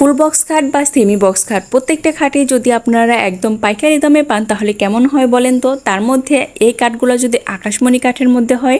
Full box খাট বা semi box খাট প্রত্যেকটা খাটে যদি আপনারা একদম পাইকারি দামে পান তাহলে কেমন হয় বলেন তো। তার মধ্যে এই কাঠগুলো যদি আকাশমণি কাঠের মধ্যে হয়,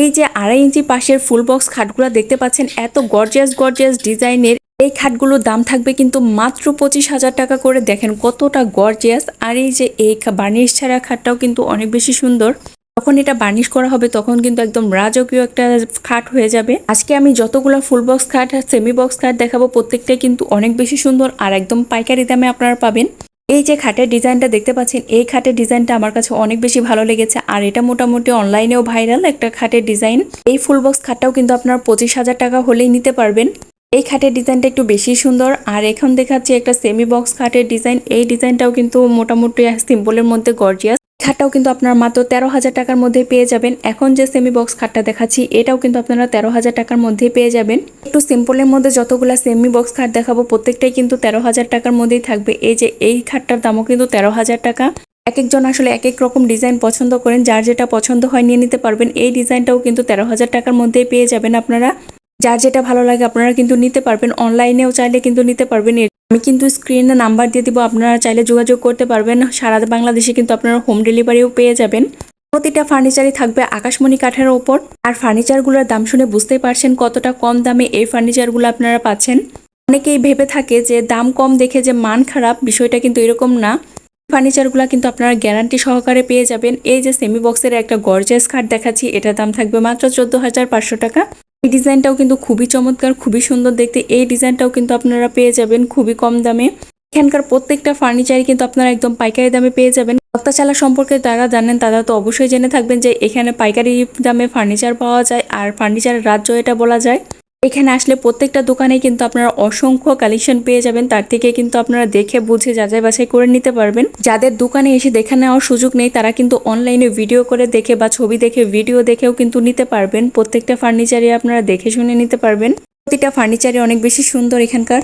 এই যে 2.5 ইঞ্চি পাশের ফুল বক্স খাটগুলো দেখতে পাচ্ছেন এত গর্জিয়াস গর্জিয়াস ডিজাইনের, এই খাটগুলোর দাম থাকবে কিন্তু মাত্র 25,000 টাকা করে। দেখেন কতটা গর্জিয়াস। আর এই যে এই বার্নিশ ছাড়া খাটটাও কিন্তু অনেক বেশি সুন্দর। যখন এটা বার্নিশ করা হবে তখন কিন্তু একদম রাজকীয় একটা খাট হয়ে যাবে। আজকে আমি যতগুলো ফুল বক্স খাট আর সেমি বক্স খাট দেখাবো প্রত্যেকটাই কিন্তু অনেক বেশি সুন্দর আর একদম পাইকারি দামে আপনারা পাবেন। এই যে খাটের ডিজাইনটা দেখতে পাচ্ছেন, এই খাটের ডিজাইনটা আমার কাছে অনেক বেশি ভালো লেগেছে আর এটা মোটামুটি অনলাইনেও ভাইরাল একটা খাটের ডিজাইন। এই ফুল বক্স খাটটাও কিন্তু আপনারা 25,000 টাকা হলেই নিতে পারবেন। এই খাটের ডিজাইনটা একটু বেশি সুন্দর। আর এখন দেখাচ্ছি একটা সেমি বক্স খাটের ডিজাইন। এই ডিজাইনটাও কিন্তু মোটামুটি সিম্পলের মধ্যে গর্জিয়াস। খাটটাও কিন্তু আপনার মাত্র 13,000 টাকার মধ্যে পেয়ে যাবেন। এখন যে সেমি বক্স খাটটা দেখাচ্ছি এটাও কিন্তু আপনারা 13,000 টাকার মধ্যে পেয়ে যাবেন। একটু সিম্পলের মধ্যে যতগুলা সেমি বক্স খাট দেখাবো প্রত্যেকটাই কিন্তু 13,000 টাকার মধ্যেই থাকবে। এই যে এই খাটটার দামও কিন্তু 13,000 টাকা। এক একজন আসলে এক এক রকম ডিজাইন পছন্দ করেন, যার যেটা পছন্দ হয় নিয়ে নিতে পারবেন। এই ডিজাইনটাও কিন্তু 13,000 টাকার মধ্যেই পেয়ে যাবেন আপনারা। যার যেটা ভালো লাগে আপনারা কিন্তু নিতে পারবেন। অনলাইনেও চাইলে কিন্তু নিতে পারবেন। আমি কিন্তু স্ক্রিনে নাম্বার দিয়ে দিব, আপনারা চাইলে যোগাযোগ করতে পারবেন। সারা বাংলাদেশে কিন্তু আপনারা হোম ডেলিভারিও পেয়ে যাবেন। প্রতিটা ফার্নিচারই থাকবে আকাশমণি কাঠের ওপর। আর ফার্নিচারগুলোর দাম শুনে বুঝতেই পারছেন কতটা কম দামে এই ফার্নিচারগুলো আপনারা পাচ্ছেন। অনেকেই ভেবে থাকে যে দাম কম দেখে যে মান খারাপ, বিষয়টা কিন্তু এরকম না। ফার্নিচারগুলো কিন্তু আপনারা গ্যারান্টি সহকারে পেয়ে যাবেন। এই যে সেমি বক্সের একটা গর্জিয়াস খাট দেখাচ্ছি, এটার দাম থাকবে মাত্র 14,500 টাকা। এই ডিজাইনটাও কিন্তু খুবই চমৎকার, খুবই সুন্দর দেখতে। এই ডিজাইনটাও কিন্তু আপনারা পেয়ে যাবেন খুবই কম দামে। এখানকার প্রত্যেকটা ফার্নিচারই কিন্তু আপনারা একদম পাইকারি দামে পেয়ে যাবেন। তক্তাচালা সম্পর্কে যারা জানেন তারা তো অবশ্যই জেনে থাকবেন যে এখানে পাইকারি দামে ফার্নিচার পাওয়া যায় আর ফার্নিচারের রাজ্য এটা বলা যায়। এখানে আসলে প্রত্যেকটা দোকানে কিন্তু আপনারা অসংখ্য কালেকশন পেয়ে যাবেন। তার থেকে কিন্তু আপনারা দেখে বুঝে যাচাই বাছাই করে নিতে পারবেন। যাদের দোকানে এসে দেখে নেওয়ার সুযোগ নেই তারা কিন্তু অনলাইনে ভিডিও করে দেখে বা ছবি দেখে ভিডিও দেখেও কিন্তু নিতে পারবেন। প্রত্যেকটা ফার্নিচারে আপনারা দেখে শুনে নিতে পারবেন। প্রতিটা ফার্নিচারে অনেক বেশি সুন্দর এখানকার।